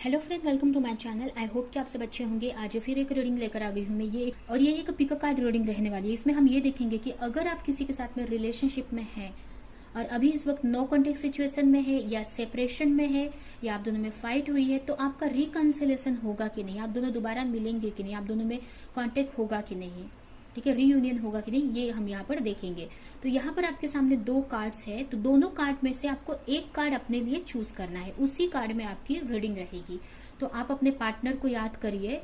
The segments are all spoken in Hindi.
Hello friend, welcome to my channel. I hope कि आप सब अच्छे होंगे। आज फिर एक रीडिंग लेकर आ गई हूँ मैं ये एक पिक कार्ड रीडिंग रहने वाली है। इसमें हम ये देखेंगे कि अगर आप किसी के साथ में रिलेशनशिप में हैं और अभी इस वक्त नो कॉन्टेक्ट सिचुएशन में है या सेपरेशन में है या आप दोनों में फाइट हुई है, तो आपका रिकंसिलेशन होगा कि नहीं, आप दोनों दोबारा मिलेंगे कि नहीं, आप दोनों में कॉन्टेक्ट होगा कि नहीं, ठीक है, रीयूनियन होगा कि नहीं, ये हम यहाँ पर देखेंगे। तो यहाँ पर आपके सामने दो कार्ड्स है, तो दोनों कार्ड में से आपको एक कार्ड अपने लिए चूज करना है। उसी कार्ड में आपकी रीडिंग रहेगी। तो आप अपने पार्टनर को याद करिए,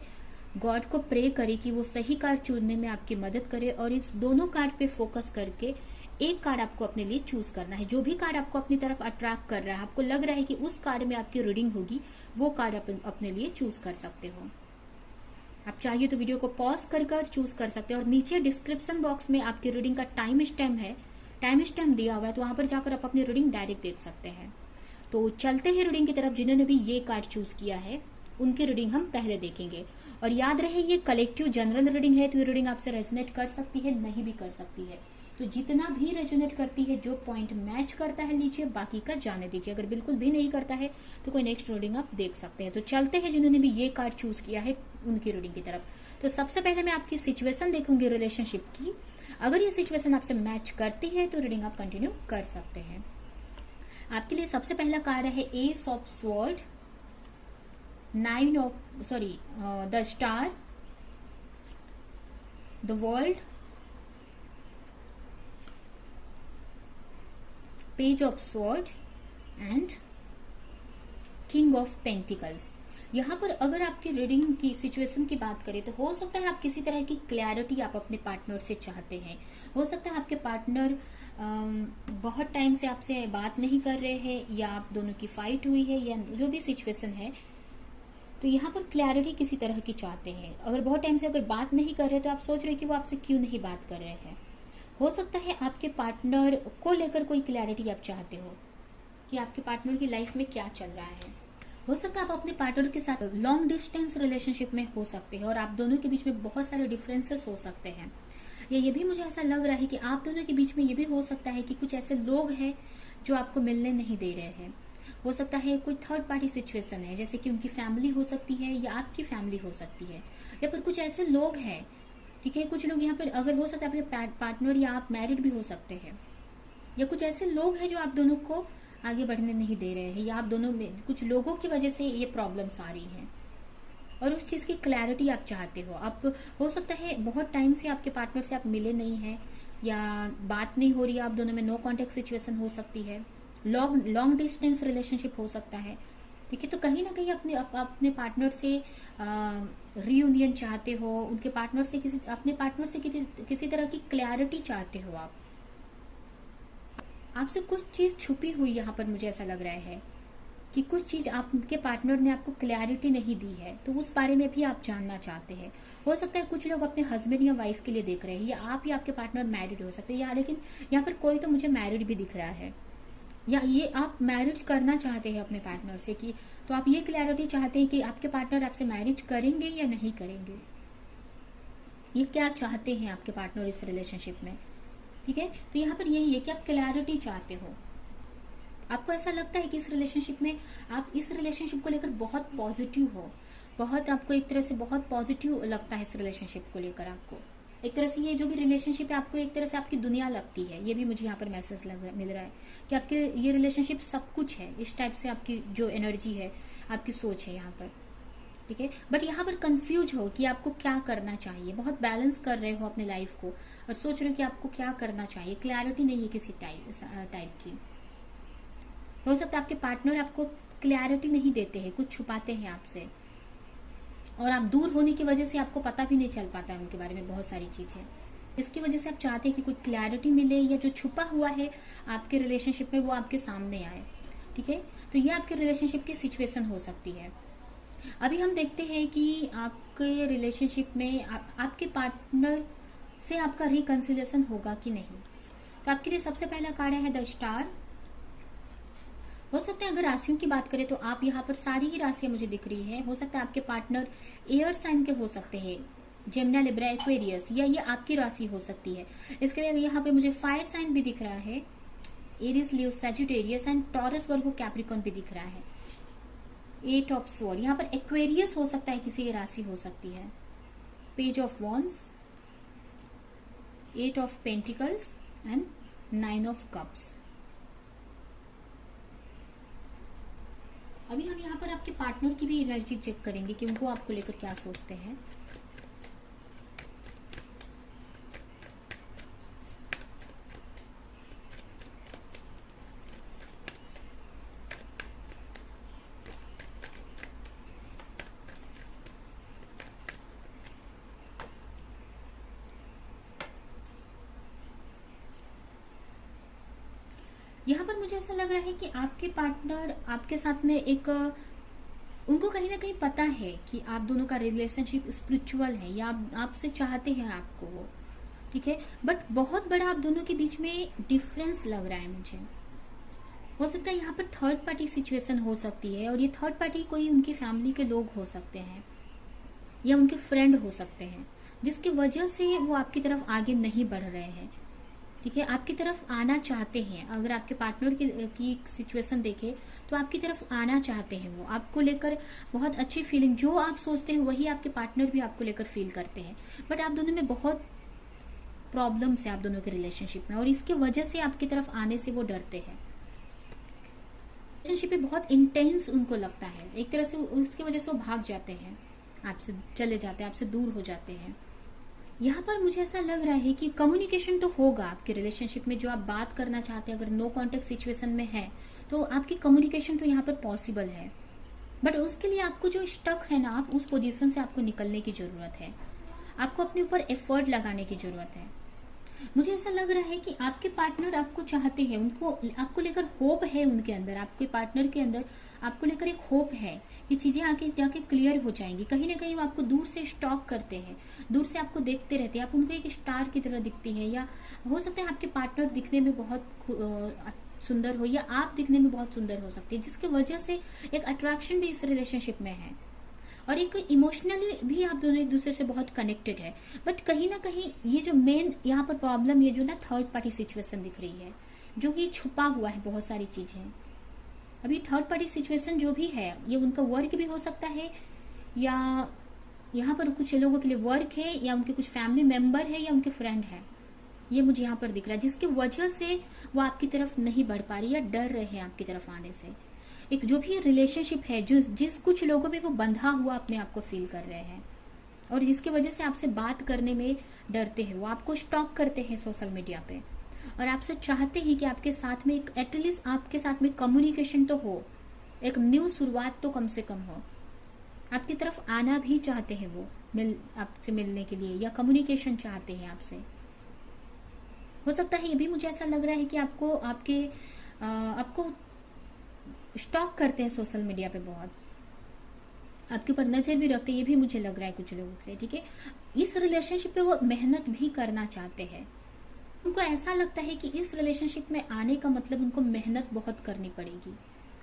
गॉड को प्रे करिए कि वो सही कार्ड चुनने में आपकी मदद करे और इस दोनों कार्ड पे फोकस करके एक कार्ड आपको अपने लिए चूज करना है। जो भी कार्ड आपको अपनी तरफ अट्रैक्ट कर रहा है, आपको लग रहा है कि उस कार्ड में आपकी रीडिंग होगी, वो कार्ड अपने लिए चूज कर सकते हो। आप चाहिए तो वीडियो को पॉज कर चूज कर सकते हैं और नीचे डिस्क्रिप्शन बॉक्स में आपकी रीडिंग का टाइम स्टैम्प है, टाइम स्टैम्प दिया हुआ है, तो वहां पर जाकर आप अपनी रीडिंग डायरेक्ट देख सकते हैं। तो चलते हैं रीडिंग की तरफ। जिन्होंने भी ये कार्ड चूज किया है उनकी रीडिंग हम पहले देखेंगे। और याद रहे ये कलेक्टिव जनरल रीडिंग है, तो ये रीडिंग आपसे रेजोनेट कर सकती है, नहीं भी कर सकती है। तो जितना भी रेजोनेट करती है, जो पॉइंट मैच करता है लीजिए, बाकी का जाने दीजिए। अगर बिल्कुल भी नहीं करता है तो कोई नेक्स्ट रीडिंग आप देख सकते हैं। तो चलते हैं जिन्होंने भी ये कार्ड चूज किया है उनकी रीडिंग की तरफ। तो सबसे पहले मैं आपकी सिचुएशन देखूंगी रिलेशनशिप की। अगर ये सिचुएशन आपसे मैच करती है तो रीडिंग आप कंटिन्यू कर सकते हैं। आपके लिए सबसे पहला कार्ड है S of sword, the star, the world, page of sword and king of pentacles. यहाँ पर अगर आपकी रीडिंग की सिचुएशन की बात करें तो हो सकता है आप किसी तरह की क्लैरिटी आप अपने पार्टनर से चाहते हैं। हो सकता है आपके पार्टनर बहुत टाइम से आपसे बात नहीं कर रहे हैं या आप दोनों की फाइट हुई है या जो भी सिचुएशन है, तो यहाँ पर क्लैरिटी किसी तरह की चाहते हैं। अगर बहुत टाइम से अगर बात नहीं कर रहे तो आप सोच रहे कि वो आपसे क्यों नहीं बात कर रहे हैं। हो सकता है आपके पार्टनर को लेकर कोई क्लैरिटी आप चाहते हो कि आपके पार्टनर की लाइफ में क्या चल रहा है। हो सकता है आप अपने पार्टनर के साथ लॉन्ग डिस्टेंस रिलेशनशिप में हो सकते हैं और आप दोनों के बीच में बहुत सारे डिफरेंसेस हो सकते हैं। या ये भी मुझे ऐसा लग रहा है कि आप दोनों के बीच में ये भी हो सकता है कि कुछ ऐसे लोग हैं जो आपको मिलने नहीं दे रहे हैं। हो सकता है कोई थर्ड पार्टी सिचुएशन है, जैसे कि उनकी फैमिली हो सकती है या आपकी फैमिली हो सकती है, या फिर कुछ ऐसे लोग हैं, ठीक है, कुछ लोग यहाँ पर अगर हो सकता है आपके पार्टनर या आप मैरिड भी हो सकते हैं, या कुछ ऐसे लोग हैं जो आप दोनों को आगे बढ़ने नहीं दे रहे हैं, या आप दोनों में कुछ लोगों की वजह से ये प्रॉब्लम्स आ रही हैं और उस चीज़ की क्लैरिटी आप चाहते हो। आप हो सकता है बहुत टाइम से आपके पार्टनर से आप मिले नहीं हैं या बात नहीं हो रही है, आप दोनों में नो कॉन्टेक्ट सिचुएशन हो सकती है, लॉन्ग डिस्टेंस रिलेशनशिप हो सकता है, ठीक है। तो कहीं ना कहीं अपने पार्टनर से रीयूनियन चाहते हो, उनके पार्टनर से अपने पार्टनर से किसी तरह की क्लैरिटी चाहते हो। आपसे कुछ चीज छुपी हुई यहाँ पर मुझे ऐसा लग रहा है कि कुछ चीज आपके पार्टनर ने आपको क्लैरिटी नहीं दी है, तो उस बारे में भी आप जानना चाहते हैं। हो सकता है कुछ लोग अपने हस्बैंड या वाइफ के लिए देख रहे हैं, या आप या आपके पार्टनर मैरिड हो सकते हैं, या लेकिन यहाँ पर कोई तो मुझे मैरिड भी दिख रहा है, या ये आप मैरिज करना चाहते हैं अपने पार्टनर से, कि तो आप ये क्लैरिटी चाहते हैं कि आपके पार्टनर आपसे मैरिज करेंगे या नहीं करेंगे। ये क्या चाहते हैं आपके पार्टनर इस रिलेशनशिप में, ठीक है। तो यहाँ पर यही है कि आप क्लैरिटी चाहते हो। आपको ऐसा लगता है कि इस रिलेशनशिप में आप इस रिलेशनशिप को लेकर बहुत पॉजिटिव हो, बहुत आपको एक तरह से बहुत पॉजिटिव लगता है इस रिलेशनशिप को लेकर। आपको एक तरह से ये जो भी रिलेशनशिप है आपको एक तरह से आपकी दुनिया लगती है। ये भी मुझे यहाँ पर मैसेज मिल रहा है कि आपके ये रिलेशनशिप सब कुछ है। इस टाइप से आपकी जो एनर्जी है, आपकी सोच है यहाँ पर, ठीक है। बट यहाँ पर कंफ्यूज हो कि आपको क्या करना चाहिए। बहुत बैलेंस कर रहे हो अपने लाइफ को और सोच रहे हो कि आपको क्या करना चाहिए। क्लैरिटी नहीं है किसी टाइप की। हो सकता है आपके पार्टनर आपको क्लैरिटी नहीं देते हैं, कुछ छुपाते हैं आपसे, और आप दूर होने की वजह से आपको पता भी नहीं चल पाता है उनके बारे में बहुत सारी चीजें। इसकी वजह से आप चाहते हैं कि कोई क्लैरिटी मिले या जो छुपा हुआ है आपके रिलेशनशिप में वो आपके सामने आए, ठीक है। तो ये आपके रिलेशनशिप की सिचुएशन हो सकती है। अभी हम देखते हैं कि आपके रिलेशनशिप में आपके पार्टनर से आपका रिकंसिलेशन होगा कि नहीं। तो आपके लिए सबसे पहला कार्ड है द स्टार। हो सकता है अगर राशियों की बात करें तो आप यहाँ पर सारी ही राशियां मुझे दिख रही है। हो सकता है आपके पार्टनर एयर साइन के हो सकते हैं, जेमिनी, लिब्रा, एक्वेरियस, या ये आपकी राशि हो सकती है। इसके लिए यहाँ पे मुझे फायर साइन भी दिख रहा है, Aries, Leo, Sagittarius and Taurus, Virgo, Capricorn भी दिख रहा है। एट ऑफ स्वॉर्ड, यहाँ पर एक्वेरियस हो सकता है, किसी की राशि हो सकती है। Page of wands, eight of pentacles and nine of cups. अभी हम यहाँ पर आपके पार्टनर की भी एनर्जी चेक करेंगे कि उनको आपको लेकर क्या सोचते हैं। यहाँ पर मुझे ऐसा लग रहा है कि आपके पार्टनर आपके साथ में एक, उनको कहीं ना कहीं पता है कि आप दोनों का रिलेशनशिप स्पिरिचुअल है, या आपसे चाहते हैं आपको वो, ठीक है। बट बहुत बड़ा आप दोनों के बीच में डिफरेंस लग रहा है मुझे। हो सकता है यहाँ पर थर्ड पार्टी सिचुएशन हो सकती है, और ये थर्ड पार्टी कोई उनकी फैमिली के लोग हो सकते हैं या उनके फ्रेंड हो सकते हैं, जिसकी वजह से वो आपकी तरफ आगे नहीं बढ़ रहे हैं, ठीक है। आपकी तरफ आना चाहते हैं, अगर आपके पार्टनर की सिचुएशन देखे तो आपकी तरफ आना चाहते हैं, वो आपको लेकर बहुत अच्छी फीलिंग, जो आप सोचते हैं वही आपके पार्टनर भी आपको लेकर फील करते हैं। बट आप दोनों में बहुत प्रॉब्लम्स है आप दोनों के रिलेशनशिप में, और इसकी वजह से आपकी तरफ आने से वो डरते हैं। रिलेशनशिप में बहुत इंटेंस उनको लगता है, एक तरह से उसकी वजह से वो भाग जाते हैं, आपसे चले जाते हैं, आपसे दूर हो जाते हैं। यहाँ पर मुझे ऐसा लग रहा है कि कम्युनिकेशन तो होगा आपके रिलेशनशिप में, जो आप बात करना चाहते हैं, अगर नो कॉन्टेक्ट सिचुएशन में है तो आपकी कम्युनिकेशन तो यहाँ पर पॉसिबल है। बट उसके लिए आपको जो स्टक है ना, आप उस पोजीशन से आपको निकलने की जरूरत है, आपको अपने ऊपर एफर्ट लगाने की जरूरत है। मुझे ऐसा लग रहा है कि आपके पार्टनर आपको चाहते हैं, उनको आपको लेकर होप है, उनके अंदर, आपके पार्टनर के अंदर आपको लेकर एक होप है कि चीजें आगे जाके क्लियर हो जाएंगी। कहीं ना कहीं वो आपको दूर से स्टॉक करते हैं, दूर से आपको देखते रहते हैं, आप उनको एक स्टार की तरह दिखती है, या हो सकता है आपके पार्टनर दिखने में बहुत सुंदर हो, या आप दिखने में बहुत सुंदर हो सकती है, जिसकी वजह से एक अट्रैक्शन भी इस रिलेशनशिप में है, और एक इमोशनली भी आप दोनों एक दूसरे से बहुत कनेक्टेड है। बट कहीं ना कहीं ये जो मेन यहाँ पर प्रॉब्लम, ये जो ना थर्ड पार्टी सिचुएशन दिख रही है, जो कि छुपा हुआ है बहुत सारी चीजें। अभी थर्ड पार्टी सिचुएशन जो भी है, ये उनका वर्क भी हो सकता है, या यहाँ पर कुछ लोगों के लिए वर्क है, या उनके कुछ फैमिली मेंबर है, या उनके फ्रेंड है, ये मुझे यहाँ पर दिख रहा है, जिसकी वजह से वो आपकी तरफ नहीं बढ़ पा रही, या डर रहे हैं आपकी तरफ आने से। एक जो भी रिलेशनशिप है, जिस कुछ लोगों में वो बंधा हुआ अपने आप को फील कर रहे हैं, और जिसकी वजह से आपसे बात करने में डरते हैं, वो आपको स्टॉक करते हैं सोशल मीडिया पे, और आपसे चाहते हैं कि आपके साथ में एक एटलीस्ट आपके साथ में कम्युनिकेशन तो हो, एक न्यू शुरुआत तो कम से कम हो। आपकी तरफ आना भी चाहते हैं वो, आपसे मिलने के लिए, या कम्युनिकेशन चाहते हैं आपसे। हो सकता है ये भी मुझे ऐसा लग रहा है कि आपको स्टॉक करते हैं सोशल मीडिया पे, बहुत आपके ऊपर नजर भी रखते हैं, ये भी मुझे लग रहा है कुछ लोगों के लिए, ठीक है। इस रिलेशनशिप पे वो मेहनत भी करना चाहते हैं, उनको ऐसा लगता है कि इस रिलेशनशिप में आने का मतलब उनको मेहनत बहुत करनी पड़ेगी,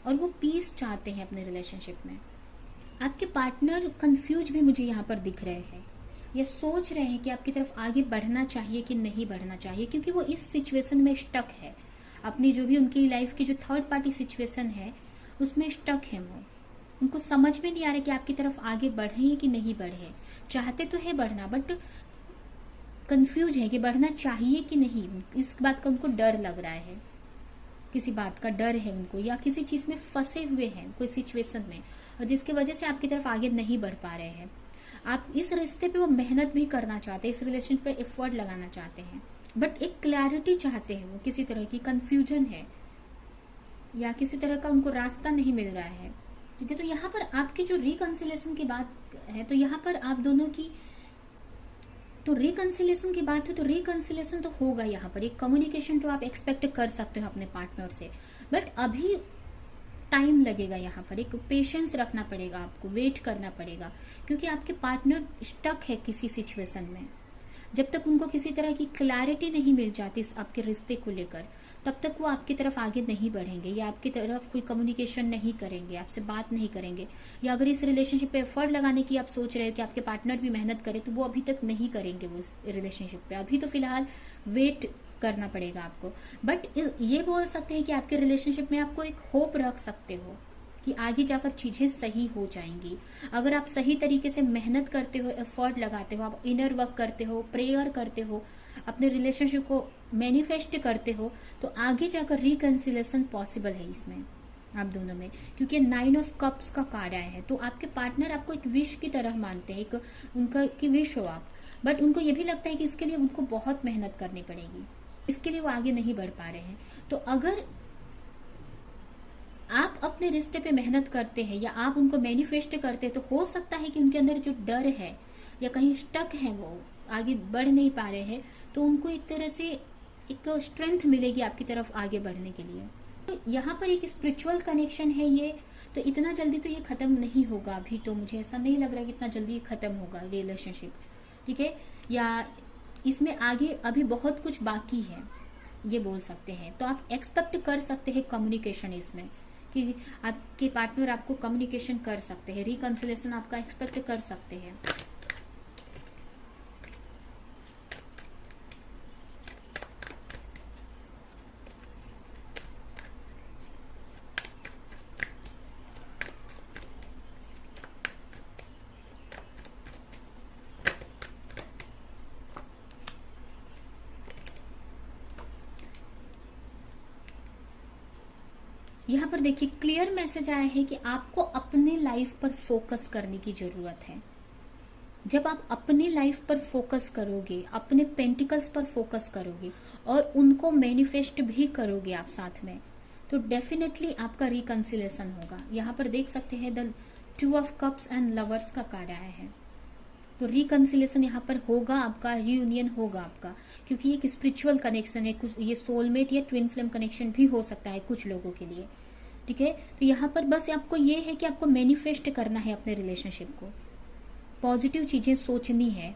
और वो पीस चाहते हैं अपने रिलेशनशिप में। आपके पार्टनर कंफ्यूज भी मुझे यहाँ पर दिख रहे हैं, या सोच रहे हैं कि आपकी तरफ आगे बढ़ना चाहिए कि नहीं बढ़ना चाहिए, क्योंकि वो इस सिचुएशन में स्टक है, अपनी जो भी उनकी लाइफ की जो थर्ड पार्टी सिचुएशन है उसमें स्टक है वो। उनको समझ में नहीं आ रहा कि आपकी तरफ आगे बढ़े कि नहीं बढ़े, चाहते तो है बढ़ना, बट कंफ्यूज है कि बढ़ना चाहिए कि नहीं। इस बात का उनको डर लग रहा है, किसी बात का डर है उनको, या किसी चीज में फंसे हुए हैं कोई सिचुएशन में, और जिसकी वजह से आपकी तरफ आगे नहीं बढ़ पा रहे हैं। आप इस रिश्ते पे वो मेहनत भी करना चाहते हैं, इस रिलेशनशिप पे एफर्ट लगाना चाहते हैं, बट एक क्लैरिटी चाहते हैं वो, किसी तरह की कंफ्यूजन है, या किसी तरह का उनको रास्ता नहीं मिल रहा है, ठीक है। तो यहाँ पर आपकी जो रिकंसिलेशन की बात है, तो यहाँ पर आप दोनों की तो रिकंसिलेशन की बात है, तो रिकंसिलेशन तो होगा यहाँ पर, एक कम्युनिकेशन तो आप एक्सपेक्ट कर सकते हो अपने पार्टनर से, बट अभी टाइम लगेगा, यहाँ पर एक पेशेंस रखना पड़ेगा, आपको वेट करना पड़ेगा, क्योंकि आपके पार्टनर स्टक है किसी सिचुएशन में। जब तक उनको किसी तरह की क्लैरिटी नहीं मिल जाती आपके रिश्ते को लेकर, तब तक वो आपकी तरफ आगे नहीं बढ़ेंगे, या आपकी तरफ कोई कम्युनिकेशन नहीं करेंगे, आपसे बात नहीं करेंगे। या अगर इस रिलेशनशिप पे एफर्ट लगाने की आप सोच रहे हो कि आपके पार्टनर भी मेहनत करे, तो वो अभी तक नहीं करेंगे वो रिलेशनशिप पे, अभी तो फिलहाल वेट करना पड़ेगा आपको। बट ये बोल सकते हैं कि आपके रिलेशनशिप में आपको एक होप रख सकते हो कि आगे जाकर चीजें सही हो जाएंगी। अगर आप सही तरीके से मेहनत करते हो, एफर्ट लगाते हो, आप इनर वर्क करते हो, प्रेयर करते हो, अपने रिलेशनशिप को मैनिफेस्ट करते हो, तो आगे जाकर रिकंसिलेशन पॉसिबल है इसमें आप दोनों में। क्योंकि 9 ऑफ कप्स का कार्ड आया है, तो आपके पार्टनर आपको एक विश की तरह मानते हैं, एक उनका की विश हो आप, बट उनको ये भी लगता है कि इसके लिए उनको बहुत मेहनत करनी पड़ेगी, इसके लिए वो आगे नहीं बढ़ पा रहे हैं। तो अगर आप अपने रिश्ते पे मेहनत करते हैं या आप उनको मैनिफेस्ट करते हैं, तो हो सकता है कि उनके अंदर जो डर है या कहीं स्टक है, वो आगे बढ़ नहीं पा रहे हैं, तो उनको एक तरह से एक स्ट्रेंथ मिलेगी आपकी तरफ आगे बढ़ने के लिए। तो यहाँ पर एक स्पिरिचुअल कनेक्शन है ये, तो इतना जल्दी तो ये खत्म नहीं होगा अभी, तो मुझे ऐसा नहीं लग रहा कि इतना जल्दी खत्म होगा रिलेशनशिप, ठीक है, या इसमें आगे अभी बहुत कुछ बाकी है, ये बोल सकते हैं। तो आप एक्सपेक्ट कर सकते हैं कम्युनिकेशन इसमें, कि आपके पार्टनर आपको कम्युनिकेशन कर सकते हैं, रिकंसिलेशन आपका एक्सपेक्ट कर सकते हैं। यहाँ पर देखिए क्लियर मैसेज आया है कि आपको अपने लाइफ पर फोकस करने की जरूरत है। जब आप अपनी लाइफ पर फोकस करोगे, अपने पेंटिकल्स पर फोकस करोगे और उनको मैनिफेस्ट भी करोगे आप साथ में, तो डेफिनेटली आपका रिकंसिलेशन होगा। यहाँ पर देख सकते हैं the 2 of cups and lovers का कार्ड आया है, तो रिकंसिलेशन यहाँ पर होगा आपका, रियूनियन होगा आपका, क्योंकि एक स्पिरिचुअल कनेक्शन है, कुछ ये सोलमेट या ट्विन फ्लेम कनेक्शन भी हो सकता है कुछ लोगों के लिए, ठीक है। तो यहाँ पर बस आपको ये है कि आपको मैनिफेस्ट करना है अपने रिलेशनशिप को, पॉजिटिव चीजें सोचनी है,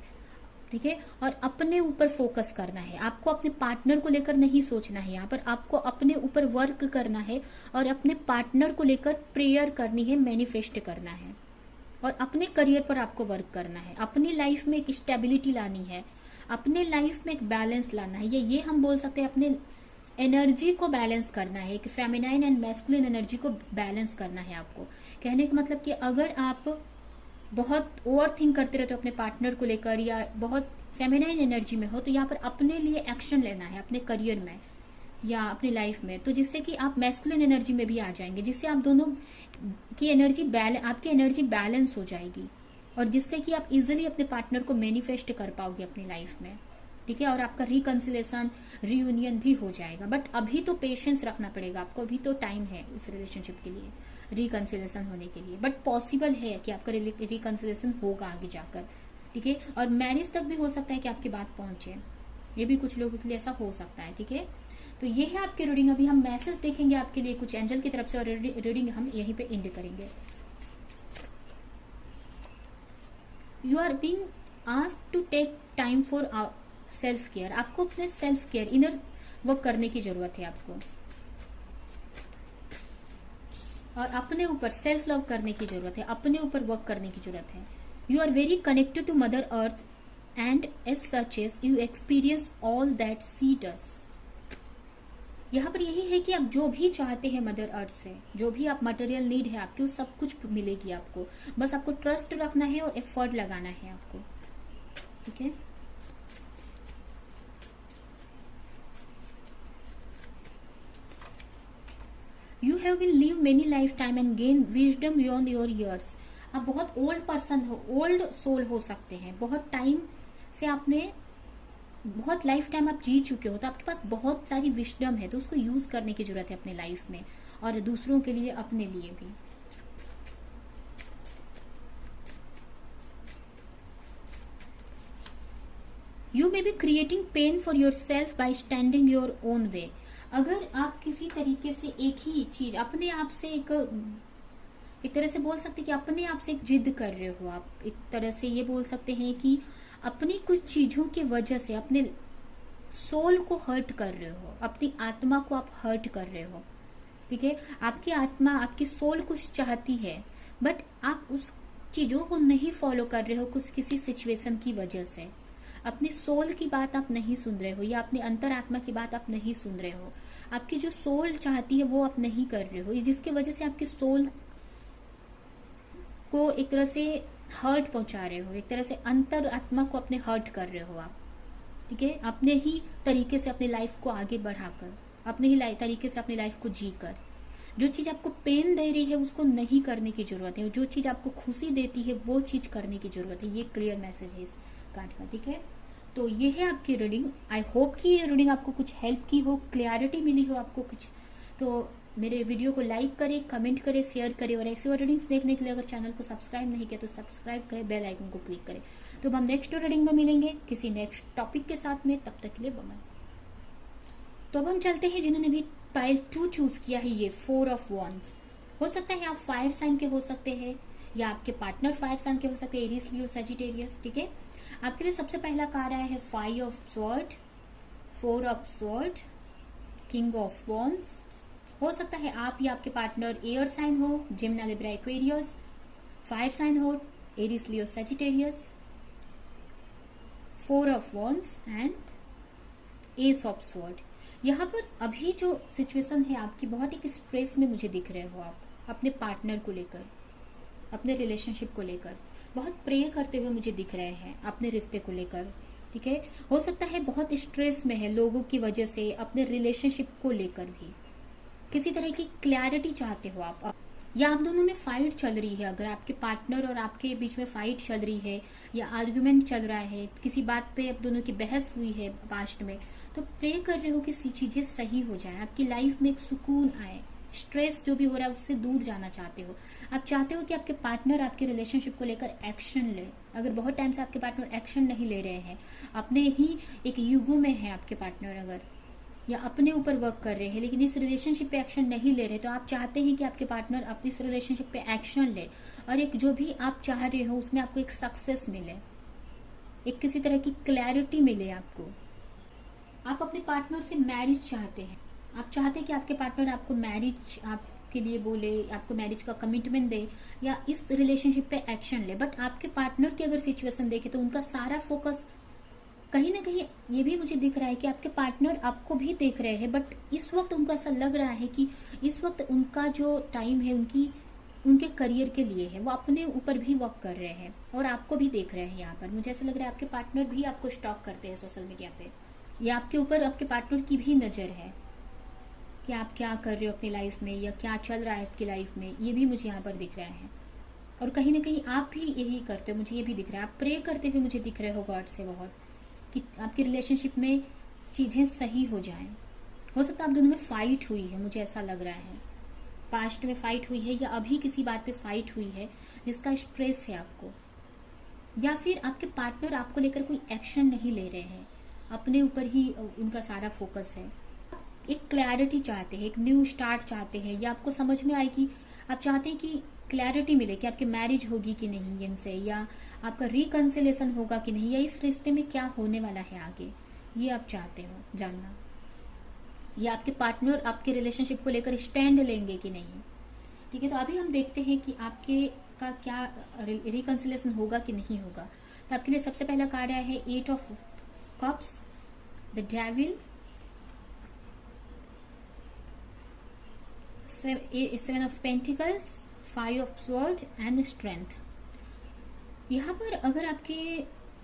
ठीक है, और अपने ऊपर फोकस करना है। आपको अपने पार्टनर को लेकर नहीं सोचना है, यहाँ पर आपको अपने ऊपर वर्क करना है और अपने पार्टनर को लेकर प्रेयर करनी है, मैनिफेस्ट करना है, और अपने करियर पर आपको वर्क करना है, अपनी लाइफ में एक स्टेबिलिटी लानी है, अपने लाइफ में एक बैलेंस लाना है, ये हम बोल सकते हैं अपने एनर्जी को बैलेंस करना है, कि फेमिनाइन एंड मैस्कुलिन एनर्जी को बैलेंस करना है आपको। कहने का मतलब कि अगर आप बहुत ओवर थिंक करते रहते हो अपने पार्टनर को लेकर या बहुत फेमिनाइन एनर्जी में हो, तो यहाँ पर अपने लिए एक्शन लेना है अपने करियर में या अपनी लाइफ में, तो जिससे कि आप मैस्कुलिन एनर्जी में भी आ जाएंगे, जिससे आप दोनों की एनर्जी आपकी एनर्जी बैलेंस हो जाएगी, और जिससे कि आप इजिली अपने पार्टनर को मैनिफेस्ट कर पाओगे अपनी लाइफ में, ठीक है, और आपका रिकंसिलेशन, रियूनियन भी हो जाएगा। बट अभी तो पेशेंस रखना पड़ेगा आपको, अभी तो टाइम है इस रिलेशनशिप के लिए, रिकंसिलेशन होने के लिए, बट पॉसिबल है कि आपका रिकंसिलेशन होगा आगे जाकर, ठीक है, और मैरिज तक भी हो सकता है कि आपकी बात पहुंचे, ये भी कुछ लोगों के लिए ऐसा हो सकता है, ठीक है। तो ये है आपकी रीडिंग। अभी हम मैसेज देखेंगे आपके लिए कुछ एंजल की तरफ से, और रीडिंग हम यहीं पे एंड करेंगे। You are being asked to take time for self care. आपको अपने सेल्फ केयर, इनर वर्क करने की जरूरत है आपको, और अपने ऊपर सेल्फ लव करने की जरूरत है, अपने ऊपर वर्क करने की जरूरत है। You are very connected to mother earth and as such as you experience all that sea does. यहाँ पर यही है कि आप जो भी चाहते हैं मदर अर्थ से, जो भी आप मटेरियल नीड है आपकी, वो सब कुछ मिलेगी आपको, बस आपको ट्रस्ट रखना है और एफर्ट लगाना है आपको, ठीक है। You have been live many life time and gain wisdom beyond your years. आप बहुत ओल्ड पर्सन हो, ओल्ड सोल हो सकते हैं, बहुत टाइम से आपने, बहुत लाइफ टाइम आप जी चुके हो, तो आपके पास बहुत सारी विजडम है, तो उसको यूज करने की जरूरत है अपने लाइफ में, और दूसरों के लिए, अपने लिए भी। You may be creating pain for yourself by standing your own way. अगर आप किसी तरीके से एक ही चीज अपने आप से एक तरह से बोल सकते हैं कि अपने आप से एक जिद कर रहे हो, आप एक तरह से ये बोल सकते हैं कि अपनी कुछ चीजों की वजह से अपने सोल को हर्ट कर रहे हो, अपनी आत्मा को आप हर्ट कर रहे हो, ठीक है। आपकी आत्मा, आपकी सोल कुछ चाहती है, बट आप उस चीजों को नहीं फॉलो कर रहे हो, कुछ किसी सिचुएशन की वजह से अपनी सोल की बात आप नहीं सुन रहे हो, या अपनी अंतर आत्मा की बात आप नहीं सुन रहे हो, आपकी जो सोल चाहती है वो आप नहीं कर रहे हो, जिसकी वजह से आपकी सोल को एक तरह से हर्ट पहुंचा रहे हो, एक तरह से अंतर आत्मा को अपने हर्ट कर रहे हो आप, ठीक है, अपने ही तरीके से अपनी लाइफ को आगे बढ़ाकर, अपने ही तरीके से अपनी लाइफ को जीकर। जो चीज़ आपको पेन दे रही है उसको नहीं करने की जरूरत है, जो चीज़ आपको खुशी देती है वो चीज़ करने की जरूरत है। ये क्लियर मैसेज है इस कार्ड का, ठीक है। तो ये है आपकी रीडिंग। आई होप कि ये रीडिंग आपको कुछ हेल्प की हो, क्लैरिटी मिली हो आपको कुछ। तो मेरे वीडियो को लाइक करें, कमेंट करें, शेयर करें, और ऐसे और रीडिंग्स देखने के लिए अगर चैनल को सब्सक्राइब नहीं किया तो सब्सक्राइब करें, बेल आइकन को क्लिक करें। तो हम नेक्स्ट रीडिंग में मिलेंगे किसी नेक्स्ट टॉपिक के साथ में, तब तक के लिए बाय। तो अब हम चलते हैं जिन्होंने भी पाइल 2 चूज किया है, ये 4 ऑफ वॉन्ड्स। हो सकता है आप फायर साइन के हो सकते हैं या आपके पार्टनर फायर साइन के हो सकते हैं, एरीज, लियो, सजिटेरियस, ठीक है। आपके लिए सबसे पहला कार्ड आया है 5 ऑफ स्वॉर्ड, 4 ऑफ स्वॉर्ड, किंग ऑफ वॉन्ड्स। हो सकता है आप या आपके पार्टनर एयर साइन हो, Gemini, Libra, Aquarius, fire sign हो, Aries, Leo, Sagittarius, 4 of wands and ace of sword. यहाँ पर अभी जो सिचुएशन है आपकी, बहुत एक स्ट्रेस में मुझे दिख रहे हो आप अपने पार्टनर को लेकर, अपने रिलेशनशिप को लेकर बहुत प्रे करते हुए मुझे दिख रहे हैं अपने रिश्ते को लेकर, ठीक है। हो सकता है बहुत स्ट्रेस में है लोगों की वजह से, अपने रिलेशनशिप को लेकर भी किसी तरह की क्लैरिटी चाहते हो आप, या आप दोनों में फाइट चल रही है। अगर आपके पार्टनर और आपके बीच में फाइट चल रही है या आर्ग्यूमेंट चल रहा है, किसी बात पे आप दोनों की बहस हुई है पास्ट में, तो प्रे कर रहे हो कि चीजें सही हो जाए, आपकी लाइफ में एक सुकून आए, स्ट्रेस जो भी हो रहा है उससे दूर जाना चाहते हो। आप चाहते हो कि आपके पार्टनर आपके रिलेशनशिप को लेकर एक्शन ले। अगर बहुत टाइम से आपके पार्टनर एक्शन नहीं ले रहे हैं, अपने ही एक युगो में है आपके पार्टनर, अगर या अपने ऊपर वर्क कर रहे हैं लेकिन इस रिलेशनशिप पे एक्शन नहीं ले रहे, तो आप चाहते हैं कि आपके पार्टनर अपनी इस रिलेशनशिप पे एक्शन ले और एक जो भी आप चाह रहे हो उसमें आपको एक सक्सेस मिले, एक किसी तरह की क्लैरिटी मिले आपको। आप अपने पार्टनर से मैरिज चाहते हैं, आप चाहते हैं कि आपके पार्टनर आपको मैरिज आपके लिए बोले, आपको मैरिज का कमिटमेंट दे या इस रिलेशनशिप पे एक्शन ले। बट आपके पार्टनर की अगर सिचुएशन देखे तो उनका सारा फोकस कहीं ना कहीं ये भी मुझे दिख रहा है कि आपके पार्टनर आपको भी देख रहे हैं, बट इस वक्त उनको ऐसा लग रहा है कि इस वक्त उनका जो टाइम है उनके करियर के लिए है, वो अपने ऊपर भी वर्क कर रहे हैं और आपको भी देख रहे हैं। यहाँ पर मुझे ऐसा लग रहा है आपके पार्टनर भी आपको स्टॉक करते हैं सोशल मीडिया पे, या आपके ऊपर आपके पार्टनर की भी नजर है कि आप क्या कर रहे हो अपनी लाइफ में या क्या चल रहा है आपकी लाइफ में, ये भी मुझे यहाँ पर दिख रहा है। और कहीं ना कहीं आप भी यही करते हो, मुझे ये भी दिख रहा है, आप प्रे करते हुए मुझे दिख रहे हो गॉड से बहुत कि आपकी रिलेशनशिप में चीजें सही हो जाएं। हो सकता है आप दोनों में फाइट हुई है, मुझे ऐसा लग रहा है पास्ट में फाइट हुई है या अभी किसी बात पे फाइट हुई है जिसका स्ट्रेस है आपको, या फिर आपके पार्टनर आपको लेकर कोई एक्शन नहीं ले रहे हैं, अपने ऊपर ही उनका सारा फोकस है। एक क्लैरिटी चाहते हैं, एक न्यू स्टार्ट चाहते हैं, या आपको समझ में आए कि आप चाहते हैं कि क्लैरिटी मिले कि आपकी मैरिज होगी कि नहीं इनसे, या आपका रिकंसिलेशन होगा कि नहीं, या इस रिश्ते में क्या होने वाला है आगे, ये आप चाहते हो जानना, या आपके पार्टनर आपके रिलेशनशिप को लेकर स्टैंड लेंगे कि नहीं, ठीक है। तो अभी हम देखते हैं कि आपके का क्या रिकंसिलेशन होगा कि नहीं होगा। तो आपके लिए सबसे पहला कार्ड आया है 8 of cups, the devil, 7 of pentacles, 5 of sword and strength. यहाँ पर अगर आपके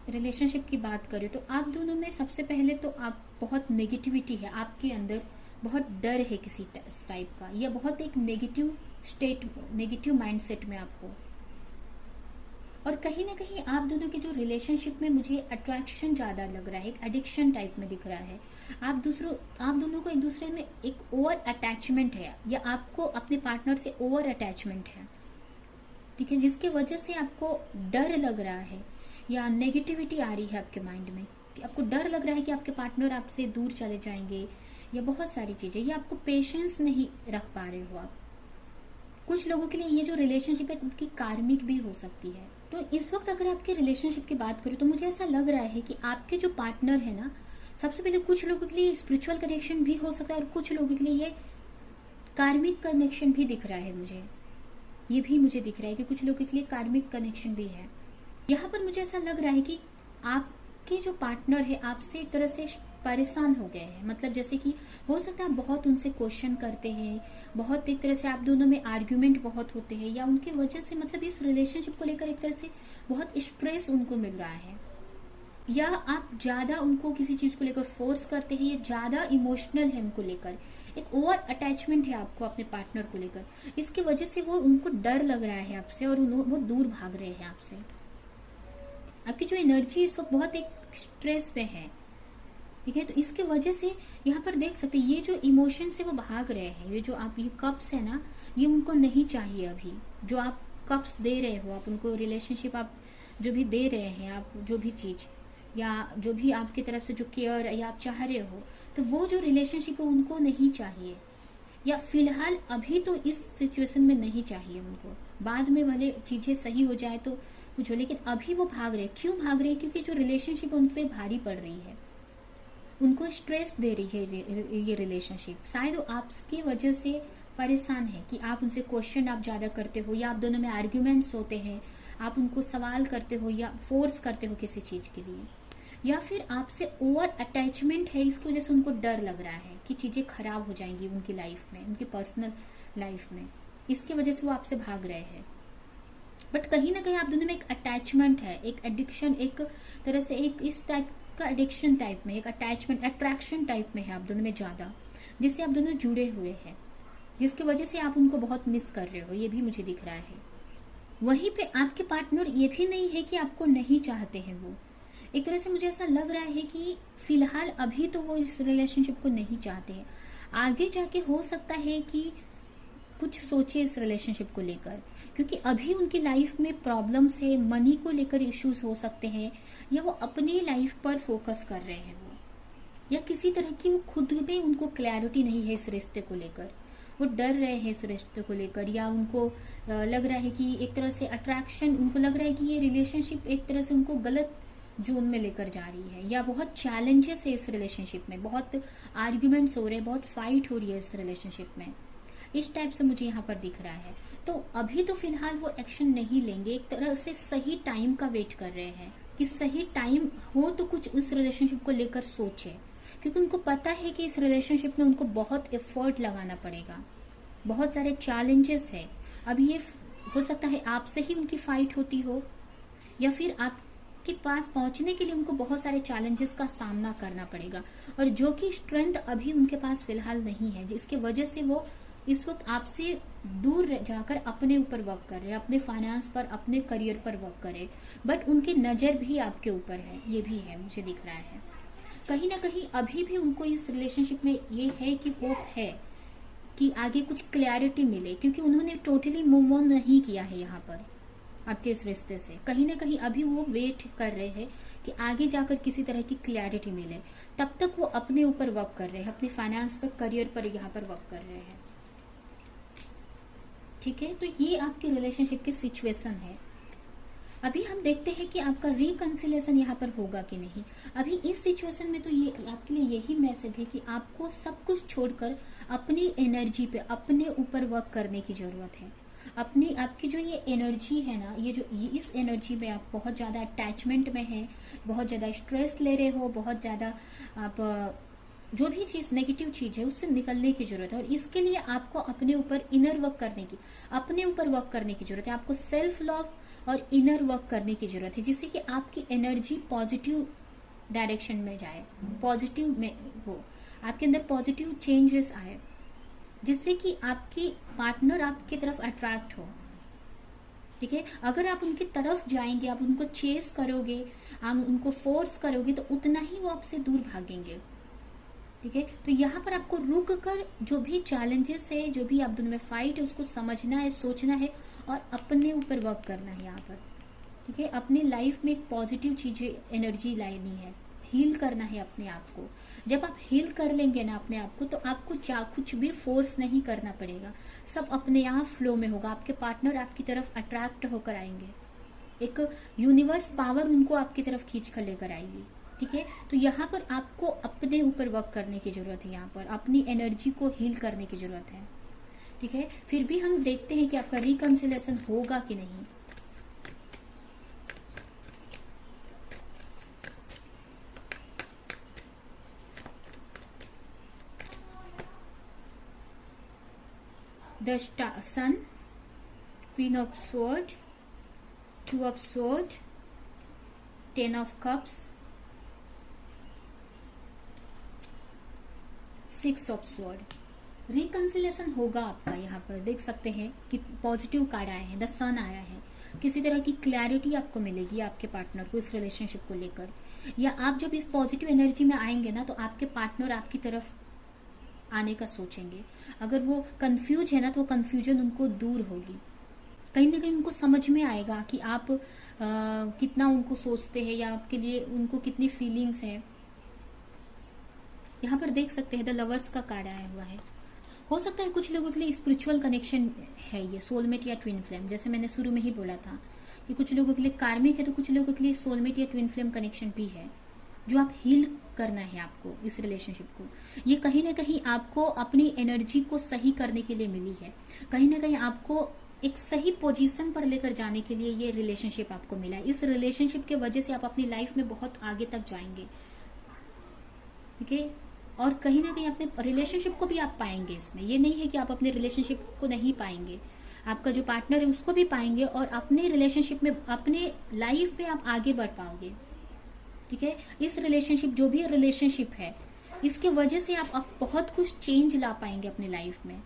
रिलेशनशिप की बात करें तो आप दोनों में सबसे पहले तो आप बहुत नेगेटिविटी है आपके अंदर, बहुत डर है किसी टाइप का, या बहुत एक नेगेटिव माइंडसेट में आप हो। और कहीं ना कहीं आप दोनों के जो रिलेशनशिप में मुझे अट्रैक्शन ज्यादा लग रहा है, एक एडिक्शन टाइप में दिख रहा है। आप दोनों को एक दूसरे में एक ओवर अटैचमेंट है, या आपको अपने पार्टनर से ओवर अटैचमेंट है, ठीक है, जिसके वजह से आपको डर लग रहा है या नेगेटिविटी आ रही है आपके माइंड में, आपको डर लग रहा है कि आपके पार्टनर आपसे दूर चले जाएंगे, या बहुत सारी चीजें, या आपको पेशेंस नहीं रख पा रहे हो आप। कुछ लोगों के लिए ये जो रिलेशनशिप है उनकी कार्मिक भी हो सकती है। तो इस वक्त अगर आपके रिलेशनशिप की बात करूं तो मुझे ऐसा लग रहा है कि आपके जो पार्टनर है ना, सबसे पहले कुछ लोगों के लिए स्पिरिचुअल कनेक्शन भी हो सकता है और कुछ लोगों के लिए ये कार्मिक कनेक्शन भी दिख रहा है। ये भी मुझे दिख रहा है कि कुछ लोगों के लिए कार्मिक कनेक्शन भी है। यहाँ पर मुझे ऐसा लग रहा है कि आपके जो पार्टनर है आपसे एक तरह से परेशान हो गए हैं। मतलब जैसे कि हो सकता है आप बहुत उनसे क्वेश्चन करते हैं, बहुत एक तरह से आप दोनों में आर्ग्यूमेंट बहुत होते हैं, या उनकी वजह से मतलब इस रिलेशनशिप को लेकर एक तरह से बहुत स्ट्रेस उनको मिल रहा है, या आप ज्यादा उनको किसी चीज को लेकर फोर्स करते हैं, या ज्यादा इमोशनल है उनको लेकर, एक ओवर अटैचमेंट है आपको अपने पार्टनर को लेकर। इसकी वजह से वो उनको डर लग रहा है आपसे और वो दूर भाग रहे हैं आपसे। आपकी जो एनर्जी इस वक्त बहुत एक स्ट्रेस पे है, ठीक है। तो इसके वजह से यहाँ पर देख सकते हैं ये जो इमोशन से वो भाग रहे हैं, ये जो आप ये कप्स है ना, ये उनको नहीं चाहिए अभी। जो आप कप्स दे रहे हो, आप उनको रिलेशनशिप आप जो भी दे रहे हैं, आप जो भी चीज या जो भी आपकी तरफ से जो केयर या आप चाह रहे हो, तो वो जो रिलेशनशिप है उनको नहीं चाहिए, या फिलहाल अभी तो इस सिचुएशन में नहीं चाहिए उनको। बाद में भले चीजें सही हो जाए तो कुछ हो, लेकिन अभी वो भाग रहे हैं। क्यों भाग रहे हैं? क्योंकि जो रिलेशनशिप उन पे भारी पड़ रही है, उनको स्ट्रेस दे रही है ये रिलेशनशिप। शायद वो आपकी वजह से परेशान है कि आप उनसे क्वेश्चन आप ज्यादा करते हो, या आप दोनों में आर्ग्यूमेंट्स होते हैं, आप उनको सवाल करते हो या फोर्स करते हो किसी चीज के लिए, या फिर आपसे ओवर अटैचमेंट है, इसकी वजह से उनको डर लग रहा है कि चीजें खराब हो जाएंगी उनकी लाइफ में, उनकी पर्सनल लाइफ में। इसकी वजह से वो आपसे भाग रहे हैं। बट कहीं ना कहीं आप दोनों में एक अटैचमेंट है, एक एडिक्शन, एक तरह से एक इस टाइप का एडिक्शन टाइप में, एक अटैचमेंट अट्रैक्शन टाइप में है आप दोनों में ज्यादा, जिससे आप दोनों जुड़े हुए हैं, जिसकी वजह से आप उनको बहुत मिस कर रहे हो, ये भी मुझे दिख रहा है। वहीं पे आपके पार्टनर ये भी नहीं है कि आपको नहीं चाहते हैं। वो एक तरह से मुझे ऐसा लग रहा है कि फिलहाल अभी तो वो इस रिलेशनशिप को नहीं चाहते हैं। आगे जाके हो सकता है कि कुछ सोचे इस रिलेशनशिप को लेकर, क्योंकि अभी उनकी लाइफ में प्रॉब्लम्स है, मनी को लेकर इश्यूज हो सकते हैं, या वो अपनी लाइफ पर फोकस कर रहे हैं वो, या किसी तरह की वो खुद में उनको क्लैरिटी नहीं है इस रिश्ते को लेकर, वो डर रहे हैं इस रिश्ते को लेकर, या उनको लग रहा है कि एक तरह से अट्रैक्शन, उनको लग रहा है कि ये रिलेशनशिप एक तरह से उनको गलत जोन में लेकर जा रही है, या बहुत चैलेंजेस है इस रिलेशनशिप में, बहुत आर्ग्यूमेंट्स हो रहे हैं, बहुत फाइट हो रही है इस रिलेशनशिप में। इस टाइप से मुझे यहाँ पर दिख रहा है। तो अभी तो फिलहाल वो एक्शन नहीं लेंगे, एक तरह से सही टाइम का वेट कर रहे हैं कि सही टाइम हो तो कुछ इस रिलेशनशिप को लेकर सोचे, क्योंकि उनको पता है कि इस रिलेशनशिप में उनको बहुत एफर्ट लगाना पड़ेगा, बहुत सारे चैलेंजेस है। अभी ये हो सकता है आपसे ही उनकी फाइट होती हो, या फिर आपके पास पहुंचने के लिए उनको बहुत सारे चैलेंजेस का सामना करना पड़ेगा, और जो कि स्ट्रेंथ अभी उनके पास फिलहाल नहीं है, जिसकी वजह से वो इस वक्त आपसे दूर जाकर अपने ऊपर वर्क कर रहे हैं, अपने फाइनेंस पर, अपने करियर पर वर्क कर रहे हैं। बट उनकी नजर भी आपके ऊपर है, ये भी है, मुझे दिख रहा है। कहीं ना कहीं अभी भी उनको इस रिलेशनशिप में ये है कि होप है कि आगे कुछ क्लैरिटी मिले, क्योंकि उन्होंने टोटली मूव ऑन नहीं किया है यहाँ पर आपके इस रिश्ते से। कहीं ना कहीं अभी वो वेट कर रहे हैं कि आगे जाकर किसी तरह की क्लैरिटी मिले, तब तक वो अपने ऊपर वर्क कर रहे हैं, अपने फाइनेंस पर, करियर पर यहाँ पर वर्क कर रहे हैं। ठीक है, तो ये आपके रिलेशनशिप की सिचुएशन है। अभी हम देखते हैं कि आपका रिकंसिलेशन यहाँ पर होगा कि नहीं। अभी इस सिचुएशन में तो ये आपके लिए यही मैसेज है कि आपको सब कुछ छोड़कर अपनी एनर्जी पे, अपने ऊपर वर्क करने की जरूरत है। अपनी आपकी जो ये एनर्जी है ना, ये इस एनर्जी में आप बहुत ज़्यादा अटैचमेंट में है, बहुत ज़्यादा स्ट्रेस ले रहे हो, बहुत ज़्यादा आप जो भी चीज़ नेगेटिव चीज़ है उससे निकलने की जरूरत है। और इसके लिए आपको अपने ऊपर इनर वर्क करने की, अपने ऊपर वर्क करने की जरूरत है। आपको सेल्फ लव और इनर वर्क करने की जरूरत है, जिससे कि आपकी एनर्जी पॉजिटिव डायरेक्शन में जाए, पॉजिटिव में हो, आपके अंदर पॉजिटिव चेंजेस आए, जिससे कि आपकी पार्टनर आपकी तरफ अट्रैक्ट हो। ठीक है, अगर आप उनकी तरफ जाएंगे, आप उनको चेस करोगे, आप उनको फोर्स करोगे, तो उतना ही वो आपसे दूर भागेंगे। ठीक है, तो यहाँ पर आपको रुक कर जो भी चैलेंजेस है, जो भी आप दोनों में फाइट है, उसको समझना है, सोचना है और अपने ऊपर वर्क करना है यहाँ पर। ठीक है, अपनी लाइफ में पॉजिटिव चीजें, एनर्जी लानी है, हील करना है अपने आप को। जब आप हील कर लेंगे ना अपने आप को, तो आपको कुछ भी फोर्स नहीं करना पड़ेगा, सब अपने यहाँ फ्लो में होगा। आपके पार्टनर आपकी तरफ अट्रैक्ट होकर आएंगे, एक यूनिवर्स पावर उनको आपकी तरफ खींच कर लेकर आएगी। ठीक है, तो यहाँ पर आपको अपने ऊपर वर्क करने की जरूरत है, यहाँ पर अपनी एनर्जी को हील करने की जरूरत है। ठीक है, फिर भी हम देखते हैं कि आपका रिकंसिलेशन होगा कि नहीं। The sun, queen of sword, 2 of sword, 10 of cups, 6 of sword. Reconciliation होगा आपका। यहाँ पर देख सकते हैं कि पॉजिटिव कार्ड आया है, द सन आया है। किसी तरह की क्लैरिटी आपको मिलेगी आपके पार्टनर को इस रिलेशनशिप को लेकर, या आप जब इस पॉजिटिव एनर्जी में आएंगे ना तो आपके पार्टनर आपकी तरफ आने का सोचेंगे। अगर वो कंफ्यूज है ना तो वो कंफ्यूजन उनको दूर होगी। कहीं ना कहीं उनको समझ में आएगा कि आप कितना उनको सोचते हैं या आपके लिए उनको कितनी फीलिंग्स है। यहाँ पर देख सकते हैं द लवर्स का कार्ड आया हुआ है। हो सकता है कुछ लोगों के लिए स्पिरिचुअल कनेक्शन है ये, सोलमेट या ट्विन फ्लेम। जैसे मैंने शुरू में ही बोला था कि कुछ लोगों के लिए कार्मिक है, तो कुछ लोगों के लिए सोलमेट या ट्विन फ्लेम कनेक्शन भी है जो आप हील करना है आपको इस रिलेशनशिप को। ये कहीं ना कहीं आपको अपनी एनर्जी को सही करने के लिए मिली है, कहीं ना कहीं आपको एक सही पोजीशन पर लेकर जाने के लिए ये रिलेशनशिप आपको मिला है। इस रिलेशनशिप के वजह से आप अपनी लाइफ में बहुत आगे तक जाएंगे, ठीक है। और कहीं ना कहीं अपने रिलेशनशिप को भी आप पाएंगे इसमें। ये नहीं है कि आप अपने रिलेशनशिप को नहीं पाएंगे, आपका जो पार्टनर है उसको भी पाएंगे और अपने रिलेशनशिप में, अपने लाइफ में आप आगे बढ़ पाओगे, ठीक है। इस रिलेशनशिप, जो भी रिलेशनशिप है, इसके वजह से आप बहुत कुछ चेंज ला पाएंगे अपने लाइफ में।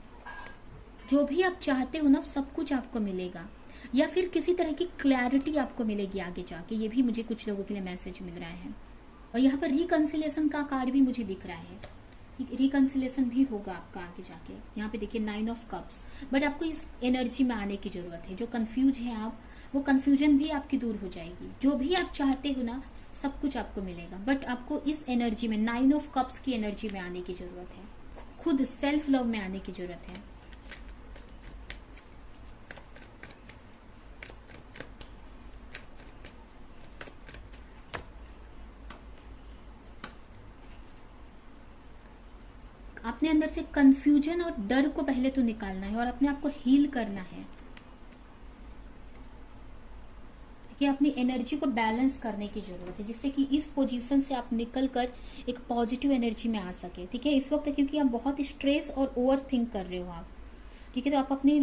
जो भी आप चाहते हो ना सब कुछ आपको मिलेगा, या फिर किसी तरह की क्लैरिटी आपको मिलेगी आगे जाके। ये भी मुझे कुछ लोगों के लिए मैसेज मिल रहा है। और यहाँ पर रिकंसिलेशन का कार्ड भी मुझे दिख रहा है, रिकंसिलेशन भी होगा आपका आगे जाके। यहाँ पे देखिए 9 ऑफ कप्स। बट आपको इस एनर्जी में आने की जरूरत है। जो कंफ्यूज है आप, वो कंफ्यूजन भी आपकी दूर हो जाएगी। जो भी आप चाहते हो ना सब कुछ आपको मिलेगा, बट आपको इस एनर्जी में 9 ऑफ कप्स की एनर्जी में आने की जरूरत है, खुद सेल्फ लव में आने की जरूरत है। अपने अंदर से कंफ्यूजन और डर को पहले तो निकालना है और अपने आप को हील करना है, कि अपनी एनर्जी को बैलेंस करने की जरूरत है, जिससे कि इस पोजीशन से आप निकल कर एक पॉजिटिव एनर्जी में आ सके, ठीक है। इस वक्त क्योंकि आप बहुत स्ट्रेस और ओवर थिंक कर रहे हो आप, ठीक है। तो आप अपनी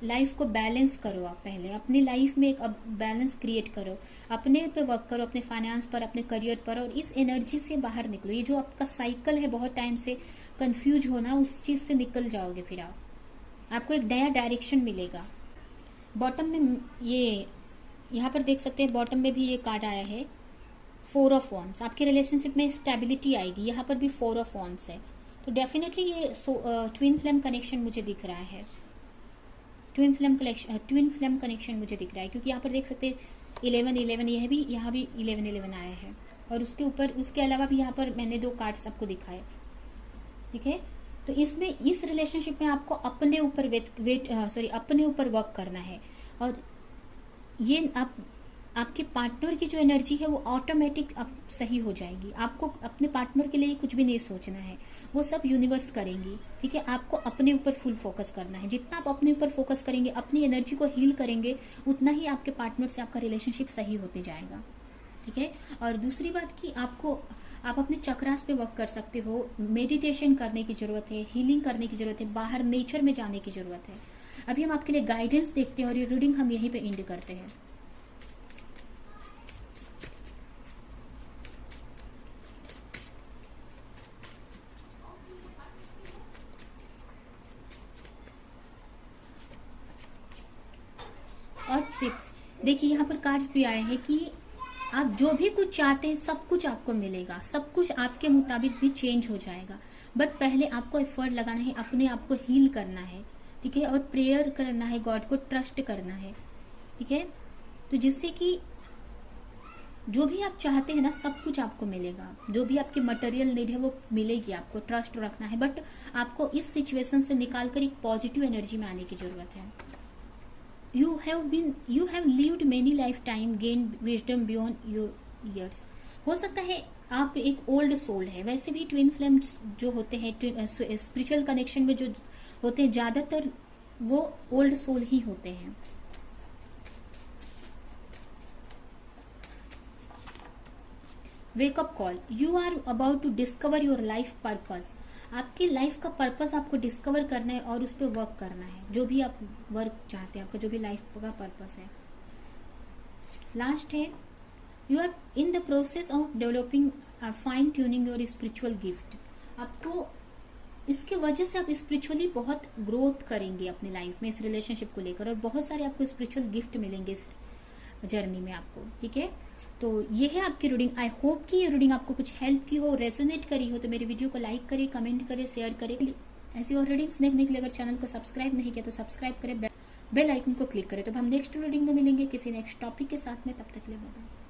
लाइफ को बैलेंस करो। आप पहले अपनी लाइफ में एक बैलेंस क्रिएट करो, अपने पे वर्क करो, अपने फाइनेंस पर, अपने करियर पर, और इस एनर्जी से बाहर निकलो। ये जो आपका साइकिल है बहुत टाइम से कंफ्यूज होना, उस चीज से निकल जाओगे। फिर आपको एक नया डायरेक्शन मिलेगा। बॉटम में ये यहाँ पर देख सकते हैं, बॉटम में भी ये कार्ड आया है 4 ऑफ वॉन्ड्स। आपके रिलेशनशिप में स्टेबिलिटी आएगी। यहाँ पर भी 4 ऑफ वॉन्ड्स है, डेफिनेटली ये ट्विन फ्लेम कनेक्शन मुझे दिख रहा है। ट्विन फ्लेम कनेक्शन मुझे दिख रहा है, क्योंकि यहाँ पर देख सकते हैं 11-11, यह भी, यहाँ भी 11-11 आया है। और उसके ऊपर, उसके अलावा भी यहाँ पर मैंने 2 कार्ड्स आपको दिखाए, ठीक है। तो इसमें, इस रिलेशनशिप में आपको अपने ऊपर अपने ऊपर वर्क करना है। और ये आपके पार्टनर की जो एनर्जी है वो ऑटोमेटिक अब सही हो जाएगी। आपको अपने पार्टनर के लिए कुछ भी नहीं सोचना है, वो सब यूनिवर्स करेंगी, ठीक है। आपको अपने ऊपर फुल फोकस करना है। जितना आप अपने ऊपर फोकस करेंगे, अपनी एनर्जी को हील करेंगे, उतना ही आपके पार्टनर से आपका रिलेशनशिप सही होते जाएगा, ठीक है। और दूसरी बात कि आप अपने चक्रास पे वर्क कर सकते हो। मेडिटेशन करने की जरूरत है, हीलिंग करने की जरूरत है, बाहर नेचर में जाने की जरूरत है। अभी हम आपके लिए गाइडेंस देखते हैं और ये रीडिंग हम यहीं पे एंड करते हैं। और 6 देखिए, यहाँ पर कार्ड भी आए हैं कि आप जो भी कुछ चाहते हैं सब कुछ आपको मिलेगा, सब कुछ आपके मुताबिक भी चेंज हो जाएगा। बट पहले आपको एफर्ट लगाना है, अपने आप को हील करना है, ठीक है। और प्रेयर करना है, गॉड को ट्रस्ट करना है, ठीक है। तो जिससे कि जो भी आप चाहते हैं ना सब कुछ आपको मिलेगा। जो भी आपकी मटेरियल नीड है वो मिलेगी। आपको ट्रस्ट रखना है, बट आपको इस सिचुएशन से निकालकर एक पॉजिटिव एनर्जी में आने की जरूरत है। You have lived many lifetime, gained wisdom beyond your years। हो सकता है आप एक ओल्ड सोल है। वैसे भी ट्विन फ्लेम जो होते हैं स्पिरिचुअल कनेक्शन में जो होते हैं, ज्यादातर वो ओल्ड सोल ही होते हैं। Wake up call, you are about to discover your life purpose. आपकी लाइफ का पर्पस आपको डिस्कवर करना है और उस पर वर्क करना है, जो भी आप वर्क चाहते हैं, आपका जो भी लाइफ का पर्पस है। लास्ट है, you are in the process of developing fine tuning your spiritual gift. आपको इसके वजह से आप स्पिरिचुअली बहुत ग्रोथ करेंगे अपनी लाइफ में इस रिलेशनशिप को लेकर, और बहुत सारे आपको स्पिरिचुअल गिफ्ट मिलेंगे इस जर्नी में आपको। ठीक है, तो ये है आपकी रीडिंग। आई होप कि ये रीडिंग आपको कुछ हेल्प की हो, रेजोनेट करी हो। तो मेरे वीडियो को लाइक करें, कमेंट करें, शेयर करें। ऐसी और रीडिंग्स देखने के लिए अगर चैनल को सब्सक्राइब नहीं किया तो सब्सक्राइब करें, बेल आइकन को क्लिक करें। तो हम नेक्स्ट रीडिंग में मिलेंगे किसी नेक्स्ट टॉपिक के साथ में, तब तक के लिए बाय।